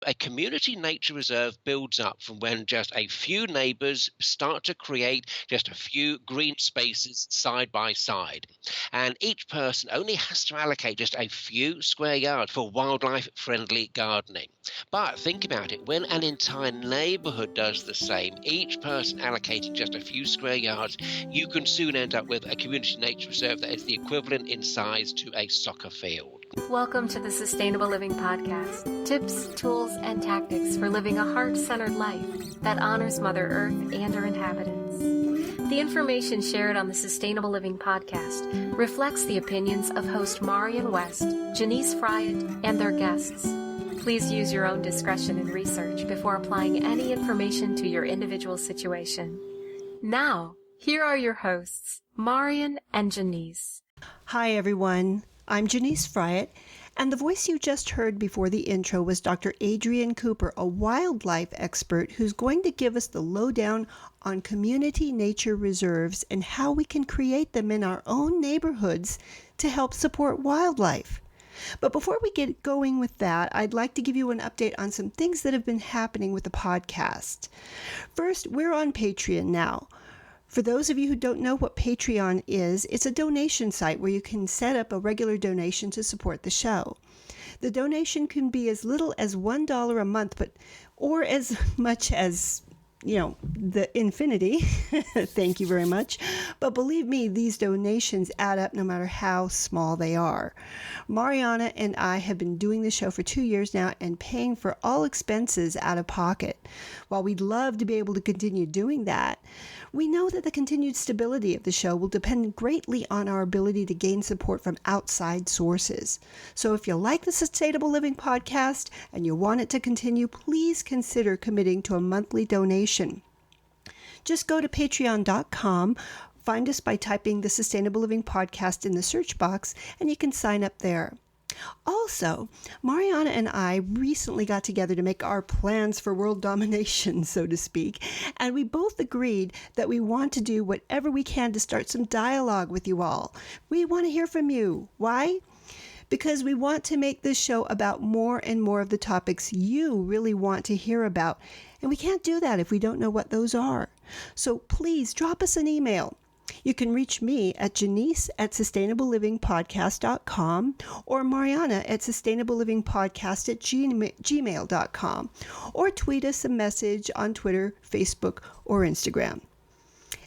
A community nature reserve builds up from when just a few neighbors start to create just a few green spaces side by side. And each person only has to allocate just a few square yards for wildlife-friendly gardening. But think about it, when an entire neighborhood does the same, each person allocating just a few square yards, you can soon end up with a community nature reserve that is the equivalent in size to a soccer field. Welcome to the Sustainable Living Podcast. Tips, tools, and tactics for living a heart-centered life that honors Mother Earth and her inhabitants. The information shared on the Sustainable Living Podcast reflects the opinions of host Marian West, Janice Fryatt, and their guests. Please use your own discretion in research before applying any information to your individual situation. Now, here are your hosts, Marian and Janice. Hi, everyone. I'm Janice Fryatt, and the voice you just heard before the intro was Dr. Adrian Cooper, a wildlife expert who's going to give us the lowdown on community nature reserves and how we can create them in our own neighborhoods to help support wildlife. But before we get going with that, I'd like to give you an update on some things that have been happening with the podcast. First, we're on Patreon now. For those of you who don't know what Patreon is, it's a donation site where you can set up a regular donation to support the show. The donation can be as little as $1 a month, or as much as, the infinity. Thank you very much. But believe me, these donations add up no matter how small they are. Mariana and I have been doing the show for 2 years now and paying for all expenses out of pocket. While we'd love to be able to continue doing that, we know that the continued stability of the show will depend greatly on our ability to gain support from outside sources. So if you like the Sustainable Living Podcast and you want it to continue, please consider committing to a monthly donation. Just go to patreon.com, find us by typing the Sustainable Living Podcast in the search box, and you can sign up there. Also, Mariana and I recently got together to make our plans for world domination, so to speak, and we both agreed that we want to do whatever we can to start some dialogue with you all. We want to hear from you. Why? Because we want to make this show about more and more of the topics you really want to hear about, and we can't do that if we don't know what those are. So please drop us an email. You can reach me at janice@sustainablelivingpodcast.com or Mariana at sustainablelivingpodcast@gmail.com, or tweet us a message on Twitter, Facebook, or Instagram.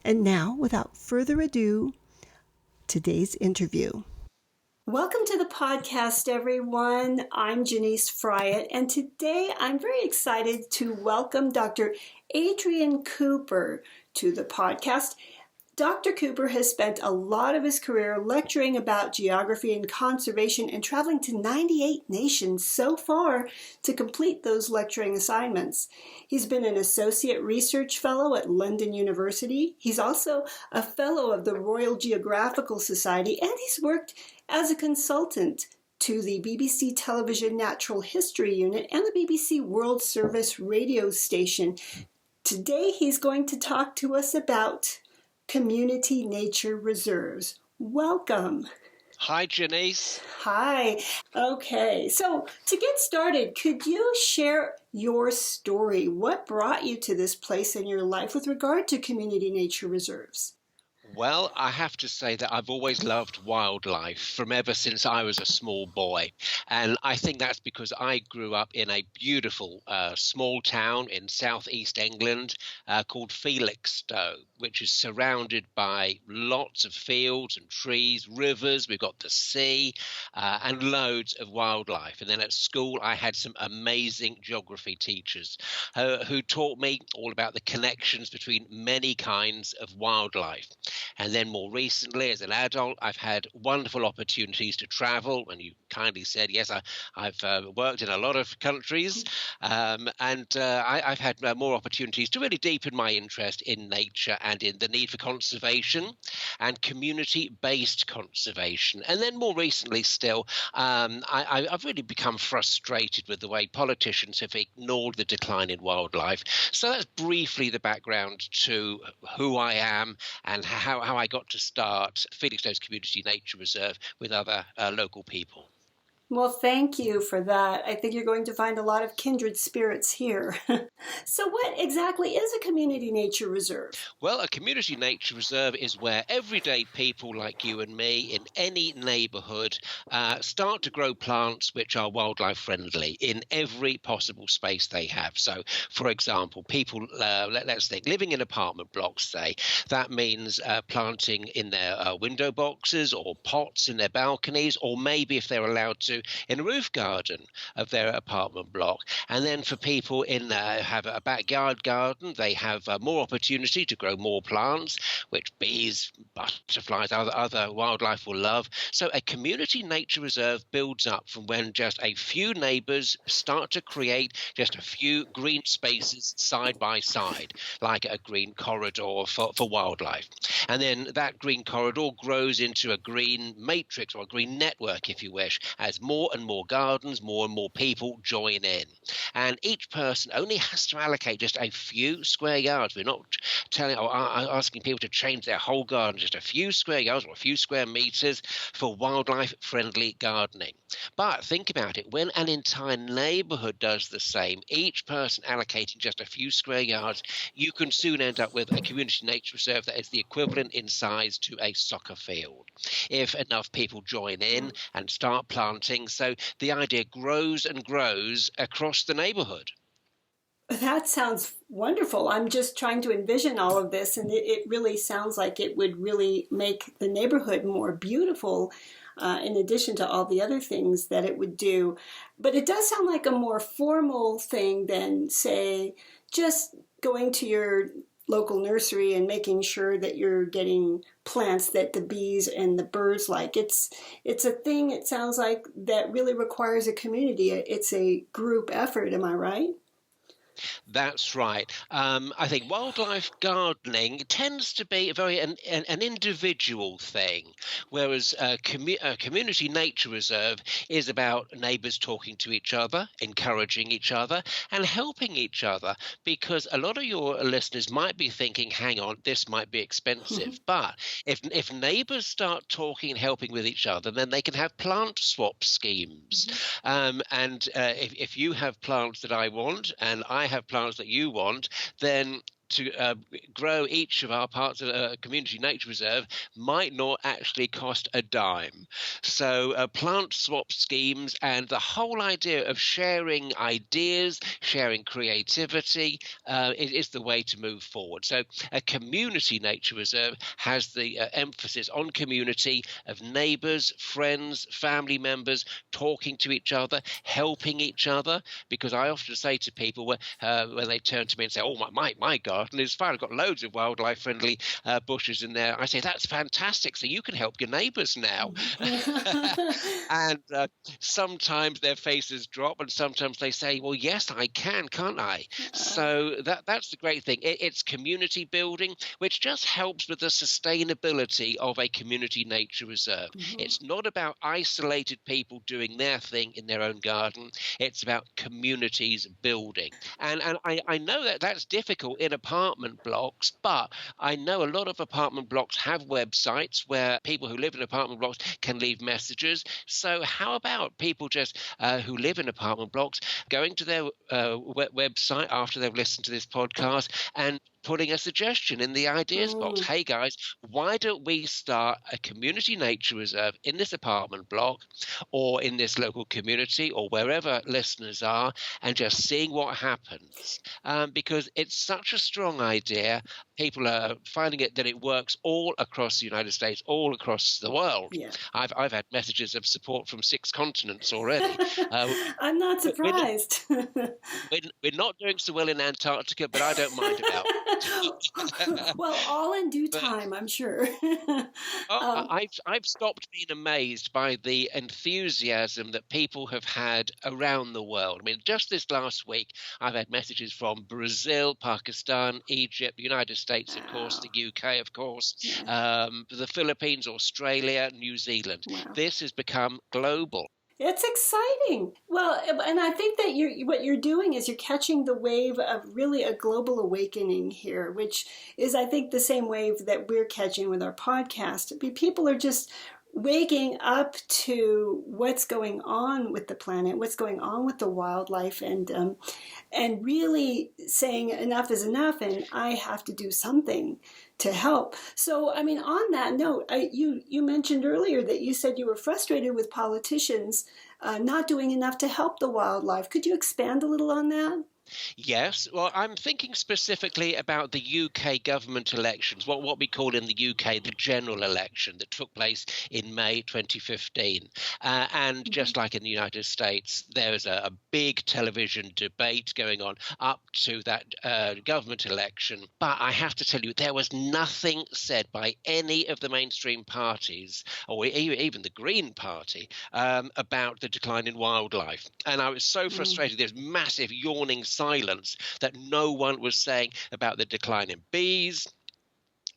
And now, without further ado, today's interview. Welcome to the podcast, everyone. I'm Janice Fryatt, and today I'm very excited to welcome Dr. Adrian Cooper to the podcast. Dr. Cooper has spent a lot of his career lecturing about geography and conservation and traveling to 98 nations so far to complete those lecturing assignments. He's been an associate research fellow at London University. He's also a fellow of the Royal Geographical Society, and he's worked as a consultant to the BBC Television Natural History Unit and the BBC World Service radio station. Today he's going to talk to us about community nature reserves. Welcome. Hi, Janice. Hi. Okay, so to get started, could you share your story? What brought you to this place in your life with regard to community nature reserves? Well, I have to say that I've always loved wildlife from ever since I was a small boy. And I think that's because I grew up in a beautiful small town in southeast England called Felixstowe, which is surrounded by lots of fields and trees, rivers. We've got the sea and loads of wildlife. And then at school, I had some amazing geography teachers who taught me all about the connections between many kinds of wildlife. And then more recently, as an adult, I've had wonderful opportunities to travel. And you kindly said, yes, I've worked in a lot of countries. I've had more opportunities to really deepen my interest in nature and in the need for conservation and community-based conservation. And then more recently still, I've really become frustrated with the way politicians have ignored the decline in wildlife. So that's briefly the background to who I am and how I got to start Felixstowe's Community Nature Reserve with other local people. Well, thank you for that. I think you're going to find a lot of kindred spirits here. So what exactly is a community nature reserve? Well, a community nature reserve is where everyday people like you and me in any neighborhood start to grow plants which are wildlife friendly in every possible space they have. So, for example, people, let's think, living in apartment blocks, say, that means planting in their window boxes or pots in their balconies, or maybe if they're allowed to, in a roof garden of their apartment block. And then for people in have a backyard garden, they have more opportunity to grow more plants, which bees, butterflies, other wildlife will love. So a community nature reserve builds up from when just a few neighbors start to create just a few green spaces side by side, like a green corridor for wildlife. And then that green corridor grows into a green matrix or a green network, if you wish, as more and more gardens, more and more people join in. And each person only has to allocate just a few square yards. We're not telling or asking people to change their whole garden, just a few square yards or a few square meters for wildlife-friendly gardening. But think about it, when an entire neighborhood does the same, each person allocating just a few square yards, you can soon end up with a community nature reserve that is the equivalent in size to a soccer field, if enough people join in and start planting. So the idea grows and grows across the neighborhood. That sounds wonderful. I'm just trying to envision all of this, and it really sounds like it would really make the neighborhood more beautiful, in addition to all the other things that it would do. But it does sound like a more formal thing than, say, just going to your local nursery and making sure that you're getting plants that the bees and the birds like. It's a thing, it sounds like, that really requires a community. It's a group effort, am I right? That's right. I think wildlife gardening tends to be an individual thing, whereas a community nature reserve is about neighbours talking to each other, encouraging each other, and helping each other. Because a lot of your listeners might be thinking, "Hang on, this might be expensive." But if neighbours start talking and helping with each other, then they can have plant swap schemes. And if you have plants that I want, and I have plants that you want, then to grow each of our parts of a community nature reserve might not actually cost a dime. So plant swap schemes and the whole idea of sharing ideas, sharing creativity is the way to move forward. So a community nature reserve has the emphasis on community of neighbors, friends, family members talking to each other, helping each other, because I often say to people when they turn to me and say, "Oh, my garden is fine. I've got loads of wildlife-friendly bushes in there." I say, "That's fantastic. So you can help your neighbours now." And sometimes their faces drop, and sometimes they say, "Well, yes, I can, can't I?" So that's the great thing. It's community building, which just helps with the sustainability of a community nature reserve. It's not about isolated people doing their thing in their own garden. It's about communities building. And I know that that's difficult in apartment blocks, but I know a lot of apartment blocks have websites where people who live in apartment blocks can leave messages. So how about people just who live in apartment blocks going to their website after they've listened to this podcast and putting a suggestion in the ideas box? "Hey guys, why don't we start a community nature reserve in this apartment block or in this local community or wherever listeners are, and just seeing what happens?" Because it's such a strong idea. People are finding that it works all across the United States, all across the world. Yeah. I've had messages of support from 6 continents already. I'm not surprised. We're not doing so well in Antarctica, but I don't mind about it. Well, all in due time, I'm sure. I've stopped being amazed by the enthusiasm that people have had around the world. I mean, just this last week, I've had messages from Brazil, Pakistan, Egypt, the United States, of course, the UK, of course, the Philippines, Australia, New Zealand. Wow. This has become global. It's exciting. Well, and I think that what you're doing is you're catching the wave of really a global awakening here, which is, I think, the same wave that we're catching with our podcast. People are just waking up to what's going on with the planet, what's going on with the wildlife, and really saying enough is enough, and I have to do something to help. So, I mean, on that note, you mentioned earlier that you said you were frustrated with politicians not doing enough to help the wildlife. Could you expand a little on that? Yes, well, I'm thinking specifically about the UK government elections, what we call in the UK the general election that took place in May 2015. And just like in the United States, there was a big television debate going on up to that government election. But I have to tell you, there was nothing said by any of the mainstream parties, or even the Green Party, about the decline in wildlife. And I was so frustrated. There's massive yawning silence that no one was saying about the decline in bees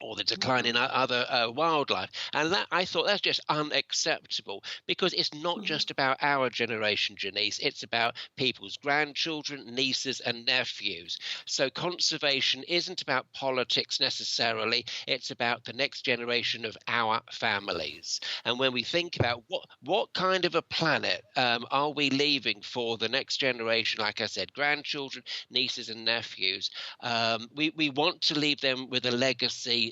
or the decline in other wildlife. And that, I thought, that's just unacceptable, because it's not just about our generation, Janice. It's about people's grandchildren, nieces and nephews. So conservation isn't about politics necessarily. It's about the next generation of our families. And when we think about what kind of a planet are we leaving for the next generation, like I said, grandchildren, nieces and nephews, we want to leave them with a legacy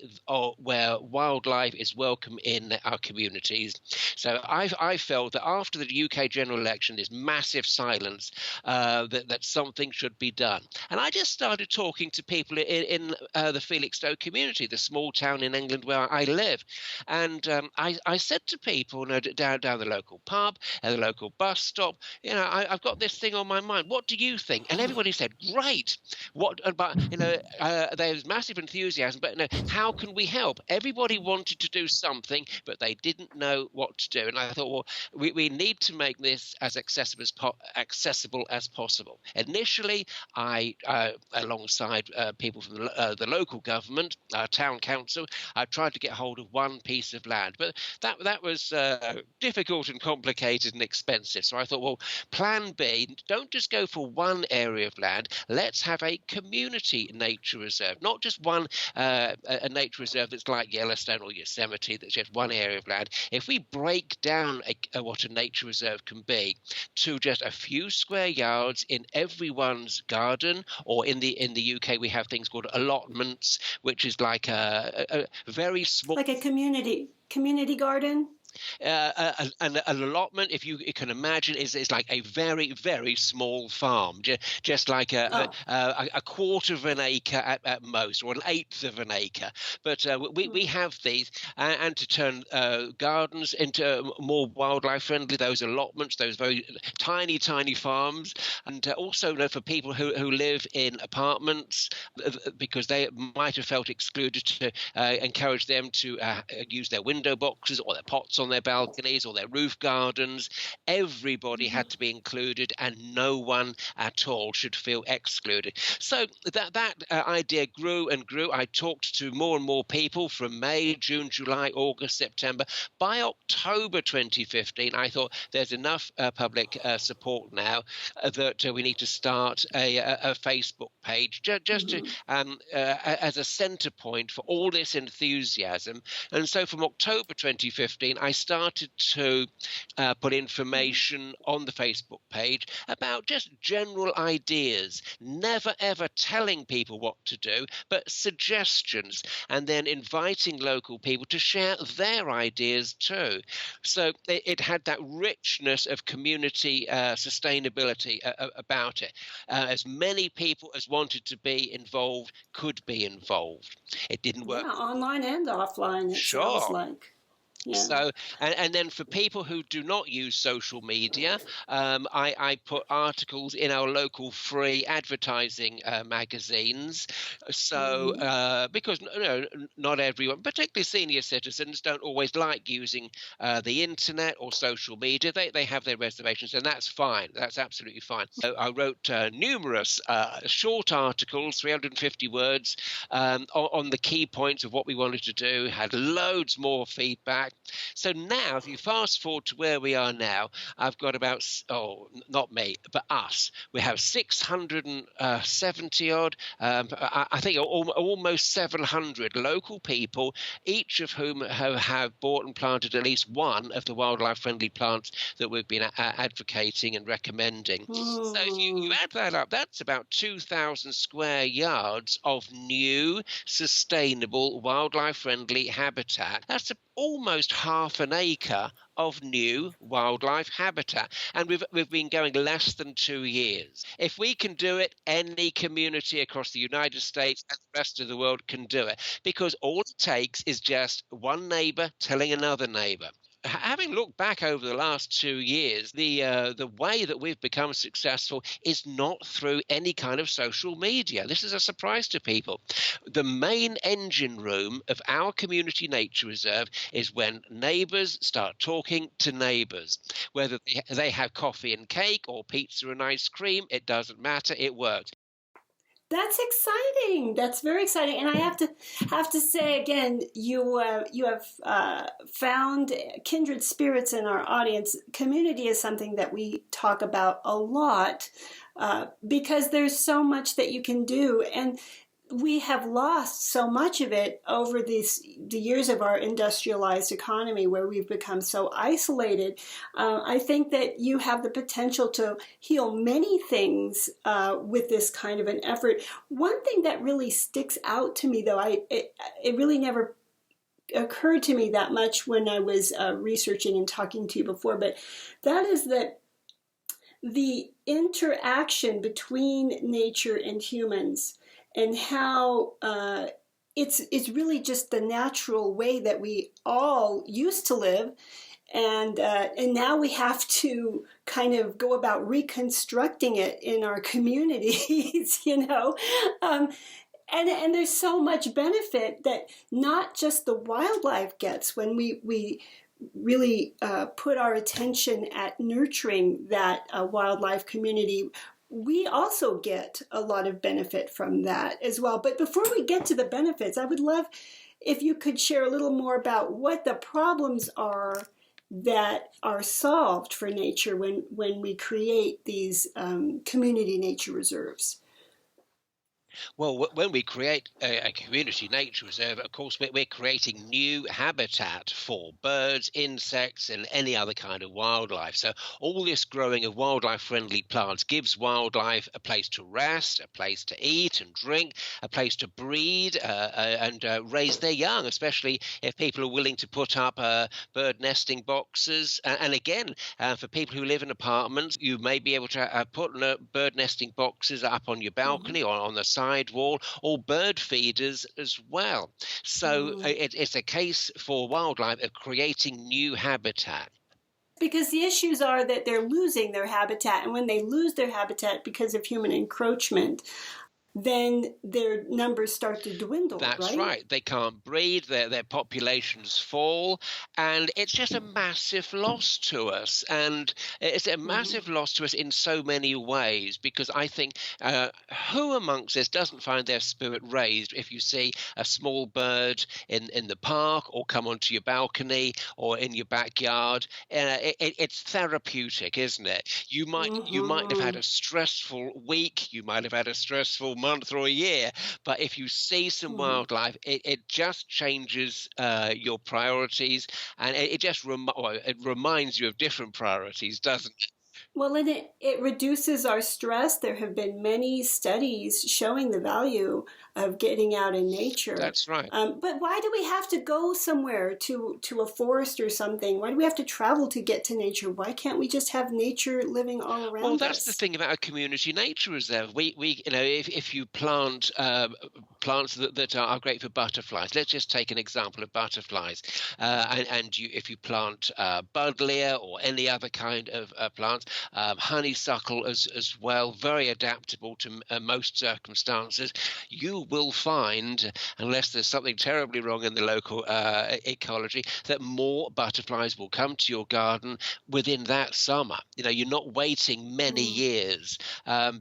where wildlife is welcome in our communities. So I felt that after the UK general election, this massive silence, that something should be done. And I just started talking to people in the Felixstowe community, the small town in England where I live. And I said to people, down the local pub, at the local bus stop, I've got this thing on my mind. What do you think? And everybody said, great. But there's massive enthusiasm, but how can we help? Everybody wanted to do something, but they didn't know what to do. And I thought, well, we need to make this as accessible as possible. Initially, I, alongside people from the local government, town council, I tried to get hold of one piece of land, but that was difficult and complicated and expensive. So I thought, well, plan B, don't just go for one area of land. Let's have a community nature reserve, not just one a nature reserve that's like Yellowstone or Yosemite, that's just one area of land. If we break down what a nature reserve can be to just a few square yards in everyone's garden, or in the UK we have things called allotments, which is like a very small, like a community garden. An allotment, if you can imagine, is like a very, very small farm, just like a quarter of an acre at most, or an eighth of an acre. But we have these, and to turn gardens into more wildlife friendly, those allotments, those very tiny farms, and also for people who live in apartments, because they might have felt excluded, to encourage them to use their window boxes or their pots on their balconies or their roof gardens. Everybody had to be included, and no one at all should feel excluded. So that idea grew and grew. I talked to more and more people from May, June, July, August, September. By October 2015, I thought there's enough public support now that we need to start a Facebook page just to as a center point for all this enthusiasm. And so from October 2015, I started to put information on the Facebook page about just general ideas, never ever telling people what to do, but suggestions, and then inviting local people to share their ideas too. So it had that richness of community sustainability about it. As many people as wanted to be involved could be involved. It didn't work. Yeah, online and offline, it sounds like. Yeah. So, and then for people who do not use social media, I put articles in our local free advertising magazines. So, because not everyone, particularly senior citizens, don't always like using the internet or social media. They have their reservations, and that's fine. That's absolutely fine. So I wrote numerous short articles, 350 words, on the key points of what we wanted to do. Had loads more feedback. So now, if you fast forward to where we are now, I've got about, not me, but us. We have 670 odd, I think almost 700 local people, each of whom have bought and planted at least one of the wildlife-friendly plants that we've been advocating and recommending. So if you add that up, that's about 2,000 square yards of new, sustainable, wildlife-friendly habitat. That's almost half an acre of new wildlife habitat, and we've been going less than 2 years. If we can do it, any community across the United States and the rest of the world can do it, because all it takes is just one neighbor telling another neighbor. Having looked back over the last 2 years, the way that we've become successful is not through any kind of social media. This is a surprise to people. The main engine room of our community nature reserve is when neighbors start talking to neighbors. Whether they have coffee and cake or pizza and ice cream, it doesn't matter. It works. That's exciting. That's very exciting. And I have to say again, you have found kindred spirits in our audience. Community is something that we talk about a lot because there's so much that you can do, and we have lost so much of it over the years of our industrialized economy, where we've become so isolated. I think that you have the potential to heal many things with this kind of an effort. One thing that really sticks out to me, though, it really never occurred to me that much when I was researching and talking to you before, but that is that the interaction between nature and humans, and how it's really just the natural way that we all used to live, and now we have to kind of go about reconstructing it in our communities, and there's so much benefit that not just the wildlife gets when we really put our attention at nurturing that wildlife community. We also get a lot of benefit from that as well. But before we get to the benefits, I would love if you could share a little more about what the problems are that are solved for nature when we create these community nature reserves. Well, when we create a community nature reserve, of course, we're creating new habitat for birds, insects, and any other kind of wildlife. So all this growing of wildlife-friendly plants gives wildlife a place to rest, a place to eat and drink, a place to breed and raise their young, especially if people are willing to put up bird nesting boxes. And again, for people who live in apartments, you may be able to put bird nesting boxes up on your balcony or on the side wall, or bird feeders as well. So it's a case for wildlife of creating new habitat. Because the issues are that they're losing their habitat, and when they lose their habitat because of human encroachment, then their numbers start to dwindle. That's right. They can't breed, their populations fall, and it's just a massive loss to us. And it's a massive loss to us in so many ways, because I think who amongst us doesn't find their spirit raised if you see a small bird in the park or come onto your balcony or in your backyard? It's therapeutic, isn't it? You might have had a stressful week, you might have had a stressful month or a year, but if you see some wildlife, it just changes your priorities, and it reminds you of different priorities, doesn't it? Well, and it reduces our stress. There have been many studies showing the value of getting out in nature. That's right. But why do we have to go somewhere to a forest or something? Why do we have to travel to get to nature? Why can't we just have nature living all around us? Well, that's the thing about a community nature reserve. We if you plant plants that are great for butterflies, let's just take an example of butterflies, if you plant buddleia or any other kind of plants, honeysuckle as well, very adaptable to most circumstances. You will find, unless there's something terribly wrong in the local ecology, that more butterflies will come to your garden within that summer. You're not waiting many years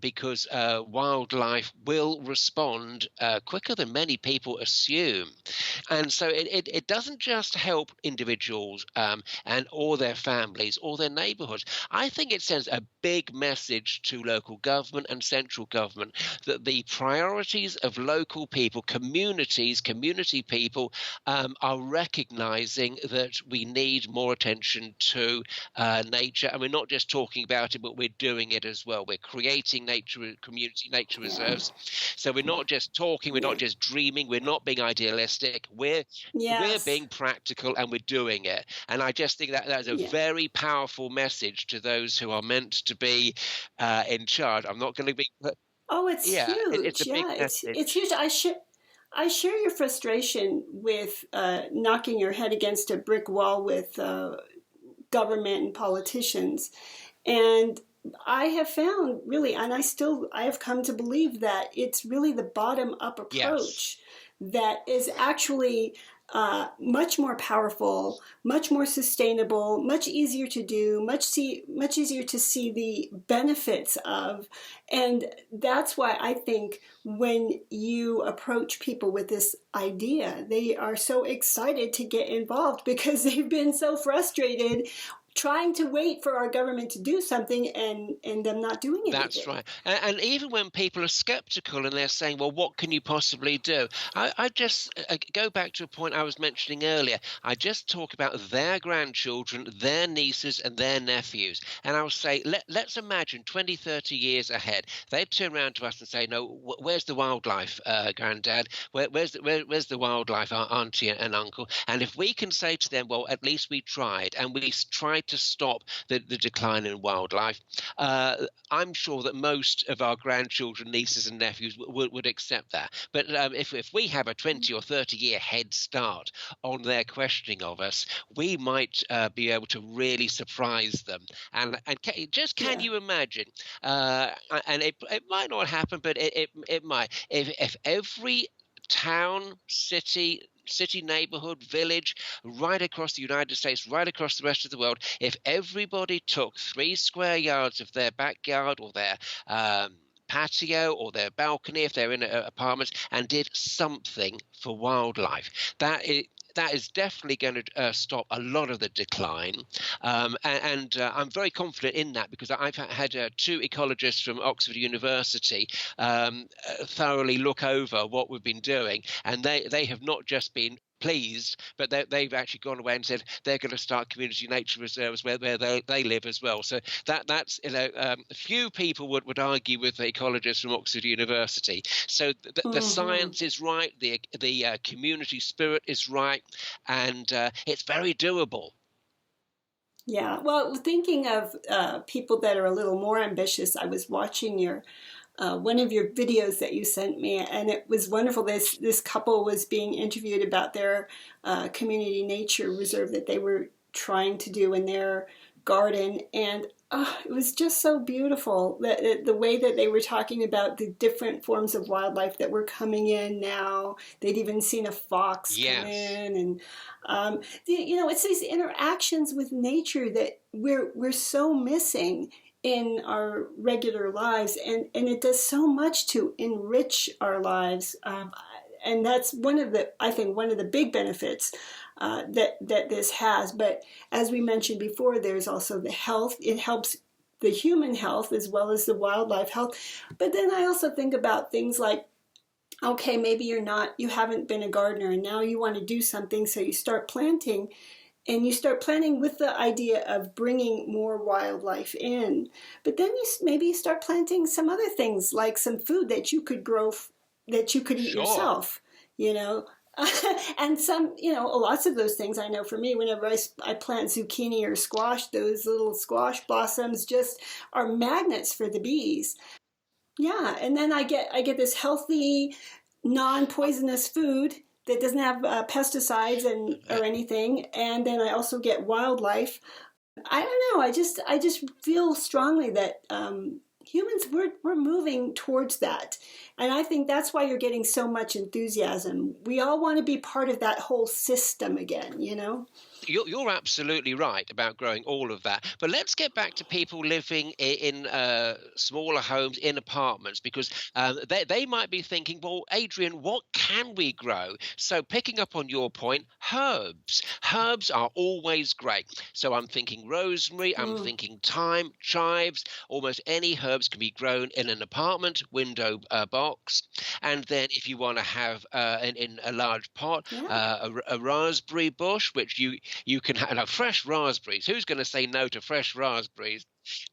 because wildlife will respond quicker than many people assume. And so it doesn't just help individuals or their families or their neighborhoods. I think it sends a big message to local government and central government that the priorities of local people, community people are recognizing that we need more attention to nature. And we're not just talking about it, but we're doing it as well. We're creating community nature reserves. So we're not just talking, we're not just dreaming, we're not being idealistic. We're being practical and we're doing it. And I just think that's a very powerful message to those who are meant to be in charge. I'm not going to be. Oh, it's huge. It's a big message. It's huge. I share your frustration with knocking your head against a brick wall with government and politicians. And I have found really, and I have come to believe that it's really the bottom-up approach that is actually much more powerful, much more sustainable, much easier to do, much easier to see the benefits of. And that's why I think when you approach people with this idea, they are so excited to get involved because they've been so frustrated trying to wait for our government to do something and them not doing anything. That's right. And even when people are skeptical and they're saying, well, what can you possibly do? I just go back to a point I was mentioning earlier. I just talk about their grandchildren, their nieces and their nephews. And I will say, let's imagine 20, 30 years ahead. They turn around to us and say, no, where's the wildlife, Granddad? Where's the wildlife, Auntie and Uncle? And if we can say to them, well, at least we tried, and we tried to stop the decline in wildlife, I'm sure that most of our grandchildren, nieces and nephews would accept that. But if we have a 20 or 30 year head start on their questioning of us, we might be able to really surprise them. And can you imagine? And it might not happen, but it might. If every town, city, neighborhood, village, right across the United States, right across the rest of the world, if everybody took 3 square yards of their backyard or their patio or their balcony, if they're in apartments, and did something for wildlife, that is definitely going to stop a lot of the decline. And I'm very confident in that because I've had 2 ecologists from Oxford University thoroughly look over what we've been doing. And they have not just been pleased, but they've actually gone away and said they're going to start community nature reserves where they live as well. So that's few people would argue with the ecologists from Oxford University. So the science is right, the community spirit is right, and it's very doable. Yeah, well, thinking of people that are a little more ambitious, I was watching one of your videos that you sent me, and it was wonderful. This couple was being interviewed about their community nature reserve that they were trying to do in their garden, and it was just so beautiful the way that they were talking about the different forms of wildlife that were coming in now. They'd even seen a fox come in, and it's these interactions with nature that we're so missing in our regular lives, and it does so much to enrich our lives, and that's one of the big benefits that this has. But as we mentioned before, there's also the health. It helps the human health as well as the wildlife health. But then I also think about things like, okay, maybe you haven't been a gardener and now you want to do something, so you start planting. And you start planting with the idea of bringing more wildlife in. But then you start planting some other things, like some food that you could grow, that you could eat yourself, and some, lots of those things. I know for me, whenever I plant zucchini or squash, those little squash blossoms just are magnets for the bees. Yeah, and then I get this healthy, non-poisonous food that doesn't have pesticides or anything, and then I also get wildlife. I don't know. I just feel strongly that humans we're moving towards that, and I think that's why you're getting so much enthusiasm. We all want to be part of that whole system again, you know. You're absolutely right about growing all of that. But let's get back to people living in smaller homes, in apartments, because they might be thinking, well, Adrian, what can we grow? So picking up on your point, herbs. Herbs are always great. So I'm thinking rosemary, I'm thinking thyme, chives, almost any herbs can be grown in an apartment window box. And then if you want to have in a large pot, a raspberry bush, which you can have fresh raspberries. Who's going to say no to fresh raspberries?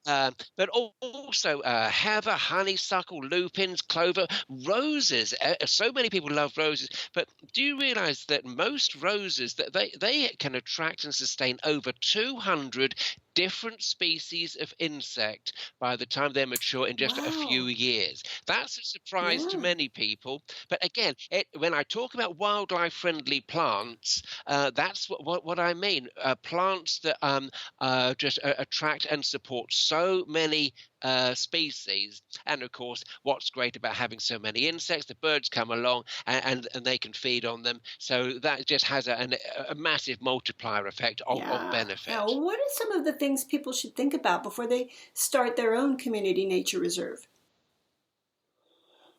But also heather, honeysuckle, lupins, clover, roses. So many people love roses. But do you realize that most roses, that they can attract and sustain over 200 different species of insect by the time they're mature in just a few years? That's a surprise to many people. But again, when I talk about wildlife-friendly plants, that's what I mean. Plants that just attract and support so many species. And of course, what's great about having so many insects, the birds come along and they can feed on them. So that just has a massive multiplier effect of benefit. Yeah. Well, what are some of the things people should think about before they start their own community nature reserve?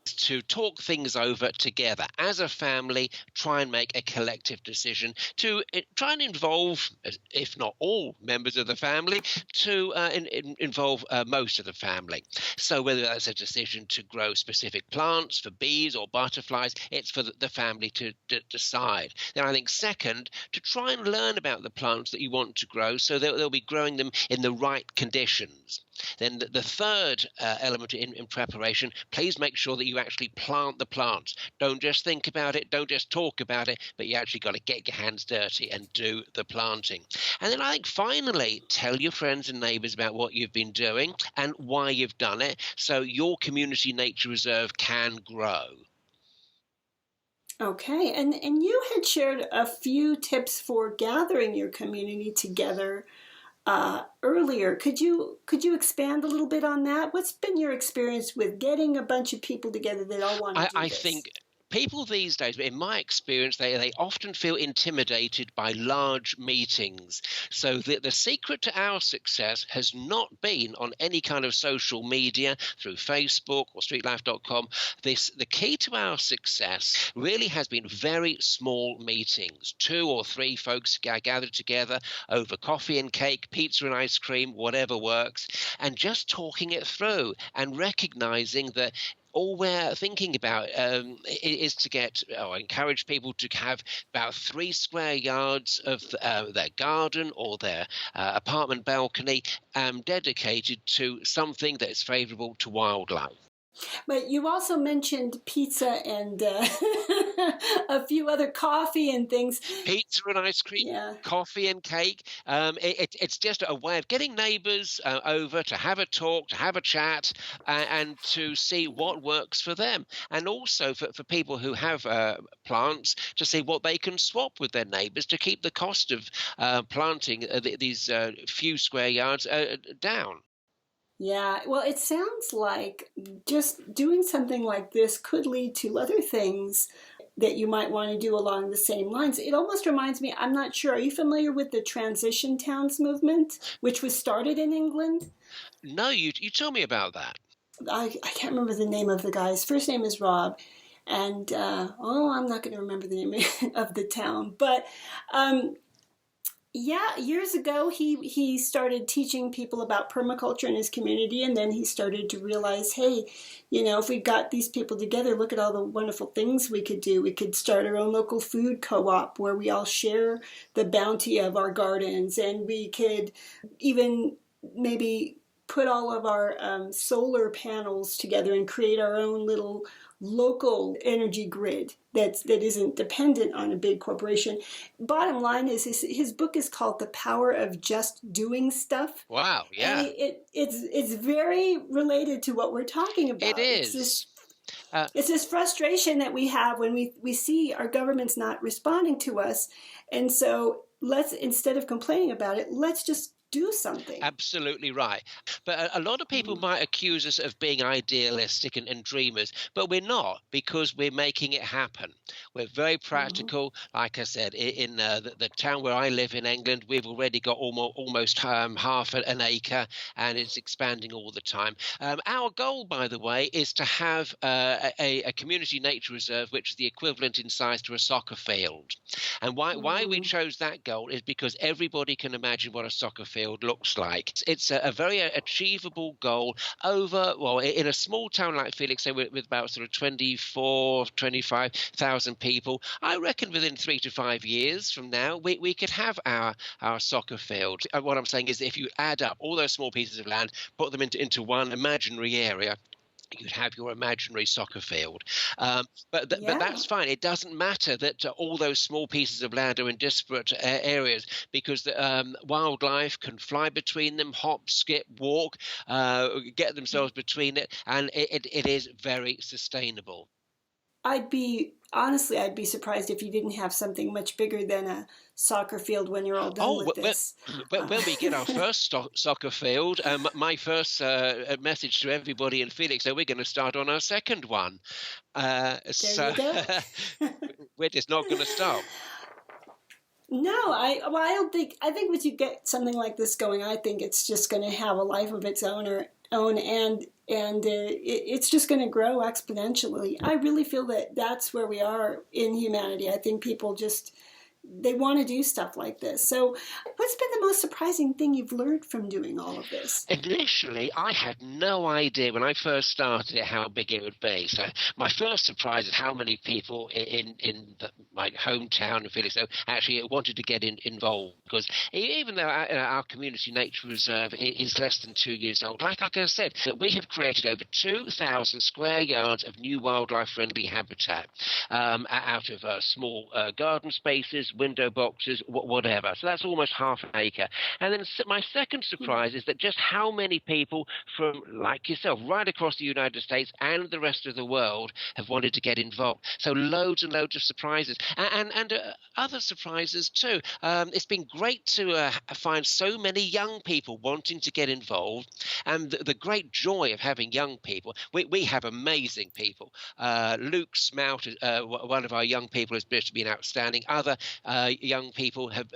To talk things over together as a family, try and make a collective decision to try and involve, if not all members of the family, to involve most of the family. So whether that's a decision to grow specific plants for bees or butterflies, it's for the family to decide. Then I think second, to try and learn about the plants that you want to grow so that they'll be growing them in the right conditions. Then the third element in preparation, please make sure that you actually plant the plants. Don't just think about it, don't just talk about it, but you actually got to get your hands dirty and do the planting. And then I think finally, tell your friends and neighbours about what you've been doing and why you've done it so your community nature reserve can grow. Okay, and you had shared a few tips for gathering your community together earlier. Could you expand a little bit on that? What's been your experience with getting a bunch of people together that all want to do this? I think people these days, in my experience, they often feel intimidated by large meetings. So the secret to our success has not been on any kind of social media through Facebook or streetlife.com. The key to our success really has been very small meetings. 2 or 3 folks gathered together over coffee and cake, pizza and ice cream, whatever works, and just talking it through and recognizing that all we're thinking about is to encourage people to have about 3 square yards of their garden or their apartment balcony dedicated to something that is favourable to wildlife. But you also mentioned pizza and a few other coffee and things. Pizza and ice cream, coffee and cake. It's just a way of getting neighbours over to have a talk, to have a chat, and to see what works for them. And also for people who have plants, to see what they can swap with their neighbours to keep the cost of planting these few square yards down. Yeah, well, it sounds like just doing something like this could lead to other things that you might want to do along the same lines. It almost reminds me, I'm not sure, are you familiar with the Transition Towns movement, which was started in England? No, you tell me about that. I can't remember the name of the guy. His first name is Rob. And, I'm not going to remember the name of the town. But years ago, he started teaching people about permaculture in his community, and then he started to realize, hey, if we got these people together, look at all the wonderful things we could do. We could start our own local food co-op where we all share the bounty of our gardens, and we could even maybe put all of our solar panels together and create our own little local energy grid that isn't dependent on a big corporation. Bottom line is his book is called The Power of Just Doing Stuff. Wow, yeah. And it's very related to what we're talking about. It is. It's this frustration that we have when we see our government's not responding to us. And so instead of complaining about it, let's just do something. Absolutely right. But a lot of people might accuse us of being idealistic and dreamers, but we're not, because we're making it happen. We're very practical. Like I said, in the town where I live in England, we've already got almost half an acre, and it's expanding all the time. Our goal, by the way, is to have a community nature reserve, which is the equivalent in size to a soccer field. And why we chose that goal is because everybody can imagine what a soccer field looks like. It's a very achievable goal in a small town like Felix, say with about sort of 25,000 people. I reckon within 3 to 5 years from now, we could have our soccer field. What I'm saying is, if you add up all those small pieces of land, put them into one imaginary area, you'd have your imaginary soccer field. But that's fine. It doesn't matter that all those small pieces of land are in disparate areas, because the wildlife can fly between them, hop, skip, walk, get themselves between it, and it is very sustainable. I'd be surprised if you didn't have something much bigger than a soccer field when you're all done with this. When we get our first soccer field, my first message to everybody in Felix, we're going to start on our second one. There you go. We're just not going to stop. No, I don't think. I think once you get something like this going, I think it's just going to have a life of its own, and it's just going to grow exponentially. I really feel that that's where we are in humanity. I think people they want to do stuff like this. So what's been the most surprising thing you've learned from doing all of this? Initially, I had no idea when I first started it how big it would be. So my first surprise is how many people in my hometown in Felix actually wanted to get involved. Because even though our community nature reserve is less than 2 years old, like I said, that we have created over 2,000 square yards of new wildlife-friendly habitat out of small garden spaces, window boxes, whatever. So that's almost half an acre. And then my second surprise is that just how many people from, like yourself, right across the United States and the rest of the world have wanted to get involved. So loads and loads of surprises. And other surprises too. It's been great to find so many young people wanting to get involved. And the great joy of having young people, we have amazing people. Luke Smout, one of our young people, has been outstanding. Other young people have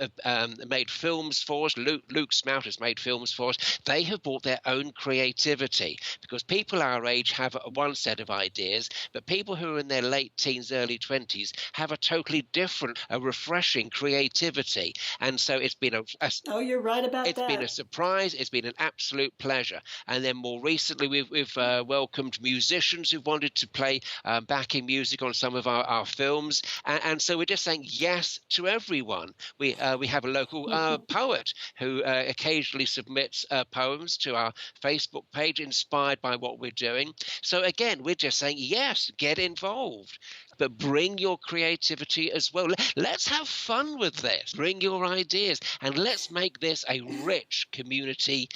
made films for us. Luke Smout has made films for us. They have brought their own creativity, because people our age have one set of ideas, but people who are in their late teens, early 20s have a totally different, refreshing creativity. And so it's been you're right about that. It's been a surprise. It's been an absolute pleasure. And then more recently, we've welcomed musicians who wanted to play backing music on some of our films. And so we're just saying yes to everyone. We have a local poet who occasionally submits poems to our Facebook page inspired by what we're doing. So again, we're just saying yes, get involved, but bring your creativity as well. Let's have fun with this. Bring your ideas, and let's make this a rich community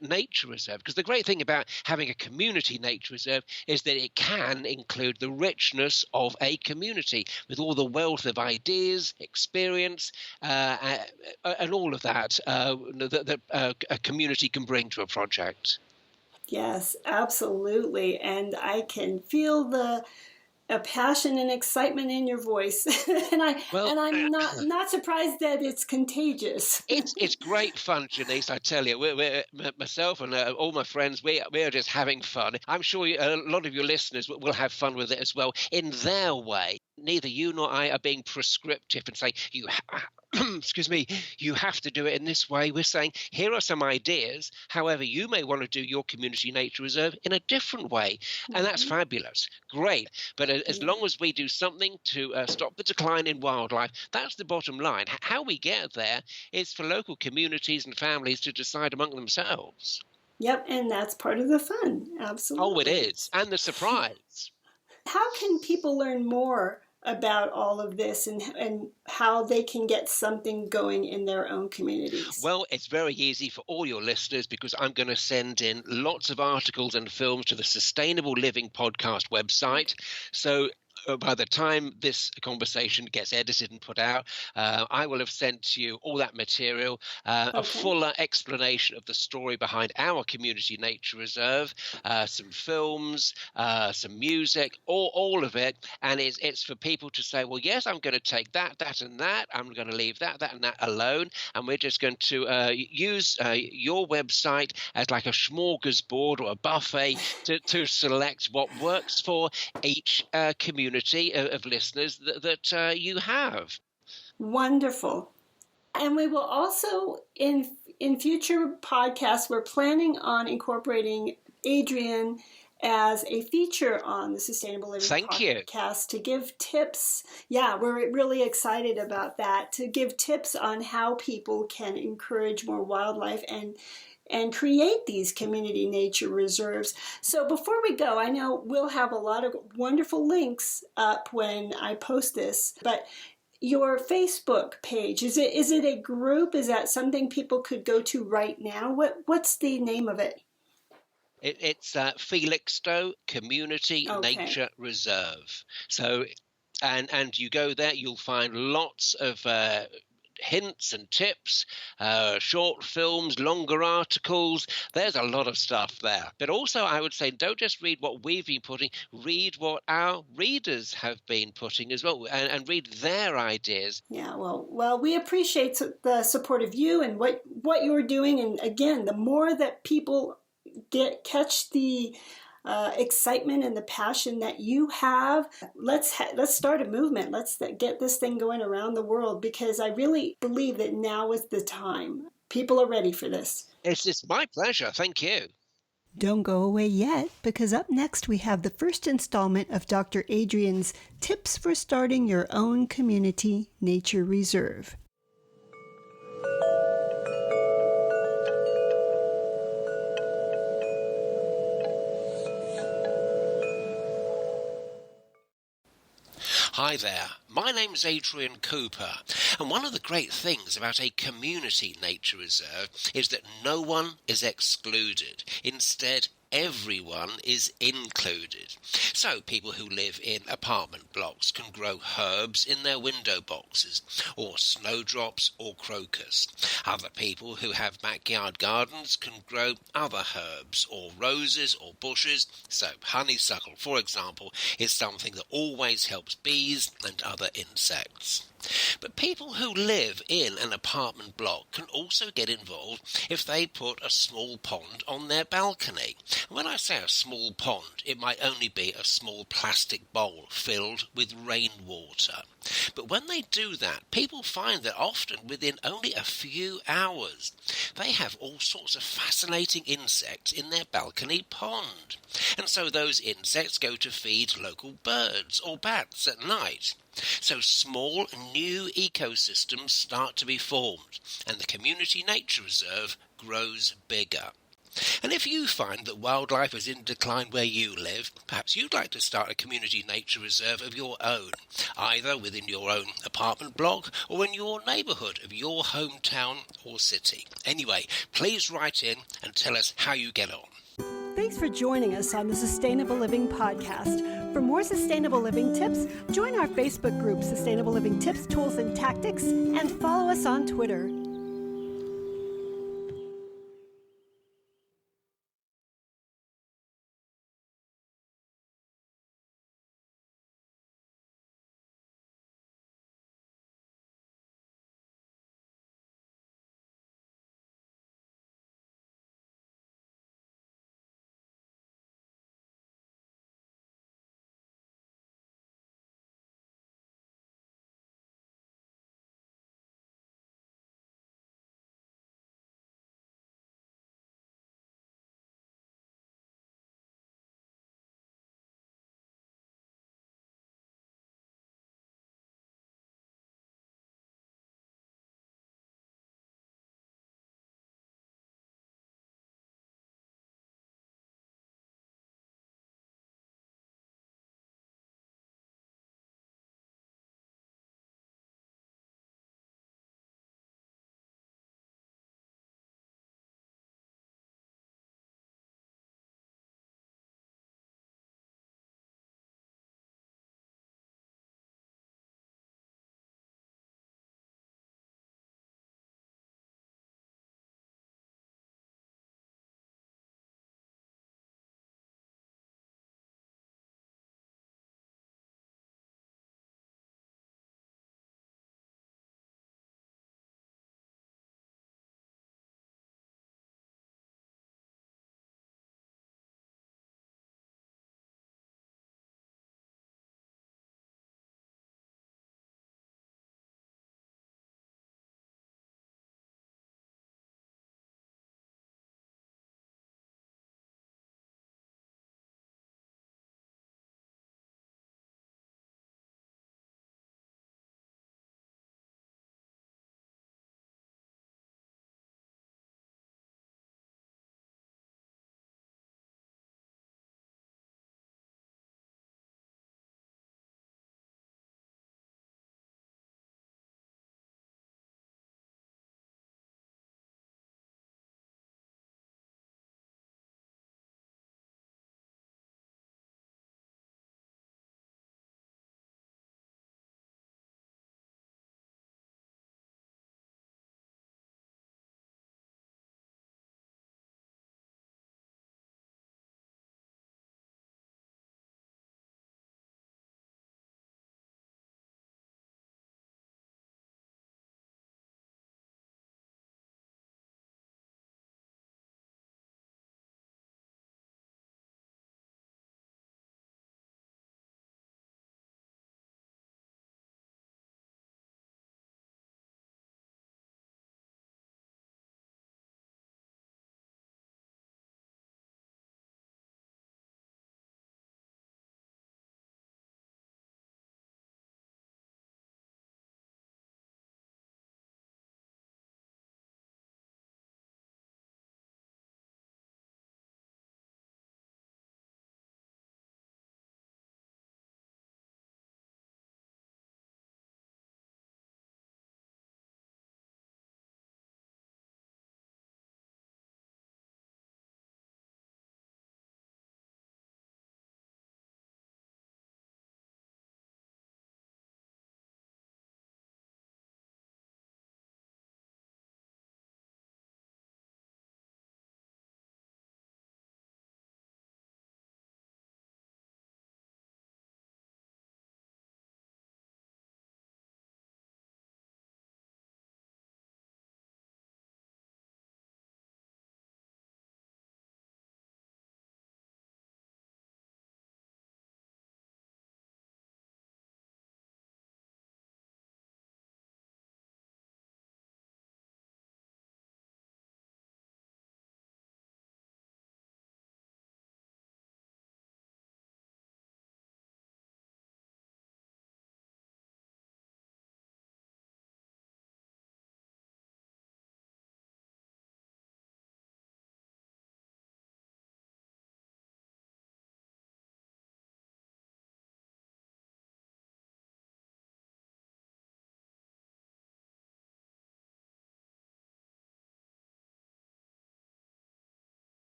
nature reserve. Because the great thing about having a community nature reserve is that it can include the richness of a community with all the wealth of ideas, experience, and all of that that a community can bring to a project. Yes, absolutely. And I can feel a passion and excitement in your voice, and I'm not surprised that it's contagious. It's great fun, Janice. I tell you, we're myself and all my friends, we are just having fun. I'm sure a lot of your listeners will have fun with it as well in their way. Neither you nor I are being prescriptive and saying excuse me, you have to do it in this way. We're saying here are some ideas. However, you may want to do your community nature reserve in a different way. And that's fabulous. Great. But as long as we do something to stop the decline in wildlife, that's the bottom line. How we get there is for local communities and families to decide among themselves. Yep, and that's part of the fun. Absolutely. Oh, it is. And the surprise. How can people learn more about all of this and how they can get something going in their own communities? Well, it's very easy for all your listeners, because I'm going to send in lots of articles and films to the Sustainable Living Podcast website. So by the time this conversation gets edited and put out, I will have sent you all that material, a fuller explanation of the story behind our community nature reserve, some films, some music, all of it. And it's for people to say, well, yes, I'm going to take that, and that. I'm going to leave that, and that alone. And we're just going to use your website as like a smorgasbord or a buffet to select what works for each community of listeners that you have. Wonderful. And we will also, in future podcasts, we're planning on incorporating Adrian as a feature on the Sustainable Living podcast to give tips. Yeah, we're really excited about that, to give tips on how people can encourage more wildlife and create these community nature reserves. So before we go, I know we'll have a lot of wonderful links up when I post this, but your Facebook page, is it a group? Is that something people could go to right now? What's the name of it? It's Felixstowe Community Nature Reserve. So, and you go there, you'll find lots of hints and tips, short films, longer articles. There's a lot of stuff there. But also, I would say, don't just read what we've been putting, read what our readers have been putting as well, and read their ideas. Yeah, well, we appreciate the support of you and what you're doing. And again, the more that people catch the excitement and the passion that you have, let's start a movement. Let's get this thing going around the world, because I really believe that now is the time. People are ready for this. It's my pleasure. Thank you. Don't go away yet, because up next we have the first installment of Dr. Adrian's Tips for Starting Your Own Community Nature Reserve. Hi there, my name's Adrian Cooper, and one of the great things about a community nature reserve is that no one is excluded. Instead, everyone is included. So people who live in apartment blocks can grow herbs in their window boxes, or snowdrops or crocus. Other people who have backyard gardens can grow other herbs or roses or bushes. So honeysuckle, for example, is something that always helps bees and other insects. But people who live in an apartment block can also get involved if they put a small pond on their balcony. When I say a small pond, it might only be a small plastic bowl filled with rainwater. But when they do that, people find that often within only a few hours, they have all sorts of fascinating insects in their balcony pond. And so those insects go to feed local birds or bats at night. So small new ecosystems start to be formed, and the community nature reserve grows bigger. And if you find that wildlife is in decline where you live, perhaps you'd like to start a community nature reserve of your own, either within your own apartment block or in your neighbourhood of your hometown or city. Anyway, please write in and tell us how you get on. Thanks for joining us on the Sustainable Living Podcast. For more sustainable living tips, join our Facebook group, Sustainable Living Tips, Tools, and Tactics, and follow us on Twitter.